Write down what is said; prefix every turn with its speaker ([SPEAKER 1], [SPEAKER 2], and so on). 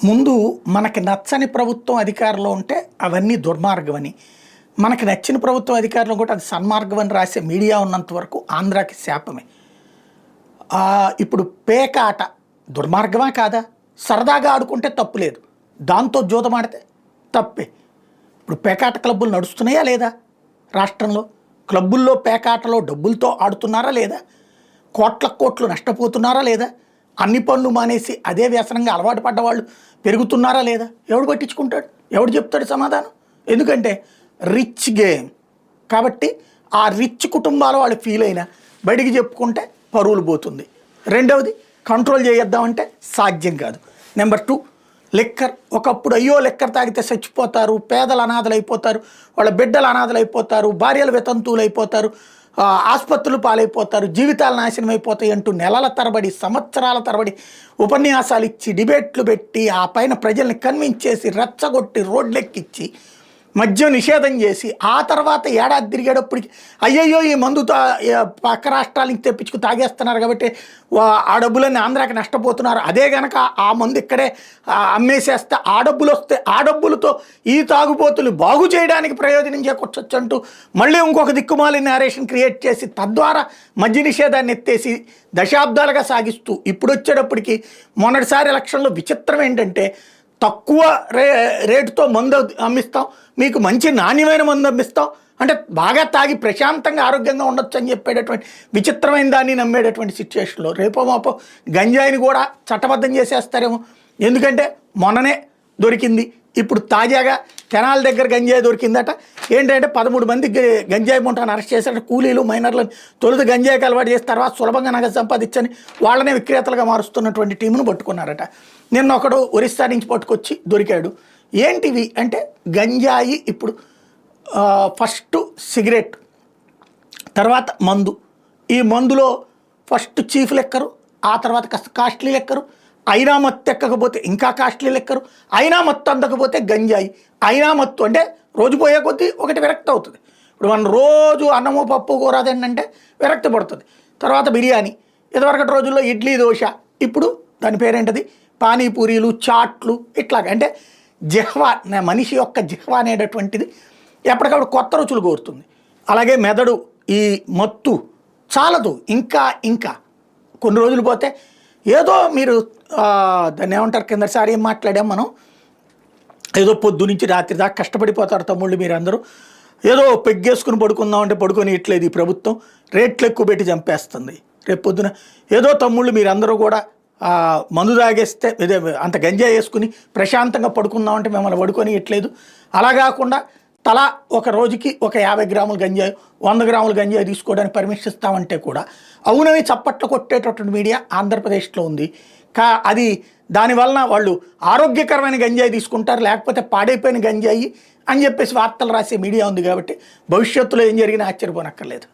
[SPEAKER 1] ముందు మనకి నచ్చని ప్రభుత్వం అధికారంలో ఉంటే అవన్నీ దుర్మార్గం అని, మనకి నచ్చిన ప్రభుత్వం అధికారంలో కూడా అది సన్మార్గం అని రాసే మీడియా ఉన్నంత వరకు ఆంధ్రాకి శాపమే. ఇప్పుడు పేక ఆట దుర్మార్గమా కాదా? సరదాగా ఆడుకుంటే తప్పు లేదు, దాంతో జూదమాడితే తప్పే. ఇప్పుడు పేకాట క్లబ్బులు నడుస్తున్నాయా లేదా? రాష్ట్రంలో క్లబ్బుల్లో పేకాటలో డబ్బులతో ఆడుతున్నారా లేదా? కోట్లు నష్టపోతున్నారా లేదా? అన్ని పనులు మానేసి అదే వ్యసనంగా అలవాటు పడ్డ వాళ్ళు పెరుగుతున్నారా లేదా? ఎవడు పట్టించుకుంటాడు? ఎవడు చెప్తాడు సమాధానం? ఎందుకంటే రిచ్ గేమ్ కాబట్టి ఆ రిచ్ కుటుంబాల వాళ్ళు ఫీల్ అయినా బయటికి చెప్పుకుంటే పరువులు పోతుంది. రెండవది, కంట్రోల్ చేద్దామంటే సాధ్యం కాదు. Number 2, liquor. ఒకప్పుడు అయ్యో లిక్కర్ తాగితే చచ్చిపోతారు, పేదలు అనాథలు అయిపోతారు, వాళ్ళ బిడ్డలు అనాథలు అయిపోతారు, భార్యలు వితంతువులు అయిపోతారు, ఆసుపత్రులు పాలైపోతారు, జీవితాలు నాశనం అయిపోతాయి అంటూ నెలల తరబడి సంవత్సరాల తరబడి ఉపన్యాసాలు ఇచ్చి డిబేట్లు పెట్టి ఆ పైన ప్రజల్ని కన్విన్స్ చేసి రెచ్చగొట్టి రోడ్లెక్కిచ్చి మద్యం నిషేధం చేసి ఆ తర్వాత ఏడాది తిరిగేటప్పటికి అయ్యయ్యో ఈ మందు పక్క రాష్ట్రాల నుంచి తెప్పించుకు తాగేస్తున్నారు కాబట్టి ఆ డబ్బులన్నీ ఆంధ్రాకి నష్టపోతున్నారు, అదే గనక ఆ మందు ఇక్కడే అమ్మేసేస్తే ఆ డబ్బులు వస్తే ఆ డబ్బులతో ఈ తాగుబోతులు బాగు చేయడానికి ప్రయోజనం చేకూర్చొచ్చు అంటూ మళ్ళీ ఇంకొక దిక్కుమాలి నేరేషన్ క్రియేట్ చేసి తద్వారా మద్య నిషేధాన్ని ఎత్తేసి దశాబ్దాలుగా సాగిస్తూ ఇప్పుడు వచ్చేటప్పటికి మొన్నటిసారి ఎలక్షన్లో విచిత్రం ఏంటంటే తక్కువ రేటుతో మందు అమ్మిస్తాం, మీకు మంచి నాణ్యమైన మందు అమ్మిస్తాం అంటే బాగా తాగి ప్రశాంతంగా ఆరోగ్యంగా ఉండొచ్చు అని చెప్పేటటువంటి విచిత్రమైన దాన్ని నమ్మేటటువంటి సిచ్యువేషన్లో రేపో మాపో గంజాయిని కూడా చట్టబద్ధం చేసేస్తారేమో. ఎందుకంటే మొన్ననే దొరికింది, ఇప్పుడు తాజాగా తెనాల దగ్గర గంజాయి దొరికిందట. ఏంటంటే 13 మంది గంజాయి ముంటాను అరెస్ట్ చేశారట. కూలీలు మైనర్లను తొలుత గంజాయికి అలవాటు చేసి తర్వాత సులభంగా నగదు సంపాదించని వాళ్ళనే విక్రేతలుగా మారుస్తున్నటువంటి టీమును పట్టుకున్నారట. నిన్న ఒకడు ఒరిస్సా నుంచి పట్టుకొచ్చి దొరికాడు. ఏంటివి అంటే గంజాయి, ఇప్పుడు ఫస్ట్ సిగరెట్, తర్వాత మందు. ఈ మందులో ఫస్ట్ చీఫ్ లెక్కరు, ఆ తర్వాత కాస్త కాస్ట్లీ లెక్కరు, అయినా మత్తు ఎక్కకపోతే ఇంకా కాస్ట్లీ లెక్కరు, అయినా మత్తు అందకపోతే గంజాయి. అయినా మత్తు అంటే రోజు పోయే కొద్దీ ఒకటి విరక్తి అవుతుంది. ఇప్పుడు మనం రోజు అన్నము పప్పు కూర అదేంటంటే విరక్తి పడుతుంది. తర్వాత బిర్యానీ, ఇదివరకటి రోజుల్లో ఇడ్లీ దోశ, ఇప్పుడు దాని పేరేంటది పానీపూరీలు, చాట్లు, ఇట్లాగ. అంటే జిహ్వ, మనిషి యొక్క జిహ్వ అనేటటువంటిది ఎప్పటికప్పుడు కొత్త రుచులు కోరుతుంది. అలాగే మెదడు ఈ మత్తు చాలదు, ఇంకా ఇంకా కొన్ని రోజులు పోతే ఏదో మీరు దాన్ని ఏమంటారు, కిందసారి ఏం మాట్లాడాం మనం, ఏదో పొద్దు నుంచి రాత్రి దాకా కష్టపడిపోతారు తమ్ముళ్ళు మీరందరూ, ఏదో పెగ్గేసుకుని పడుకుందాం అంటే పడుకొని ఇట్లేదు ఈ ప్రభుత్వం, రేట్లు ఎక్కువ పెట్టి చంపేస్తుంది. రేపు పొద్దున ఏదో తమ్ముళ్ళు మీరందరూ కూడా మందు తాగేస్తే ఇదే అంత గంజాయి వేసుకుని ప్రశాంతంగా పడుకుందాం అంటే మిమ్మల్ని పడుకొని ఇట్లేదు. అలా కాకుండా తలా ఒక రోజుకి ఒక 50 గ్రాముల గంజాయి 100 గ్రాముల గంజాయి తీసుకోవడానికి పర్మిషన్ ఇస్తామంటే కూడా అవునని చప్పట్లు కొట్టేటటువంటి మీడియా ఆంధ్రప్రదేశ్లో ఉంది. అది దానివలన వాళ్ళు ఆరోగ్యకరమైన గంజాయి తీసుకుంటారు, లేకపోతే పాడైపోయిన గంజాయి అని చెప్పేసి వార్తలు రాసే మీడియా ఉంది. కాబట్టి భవిష్యత్తులో ఏం జరిగినా ఆశ్చర్యపోనక్కర్లేదు.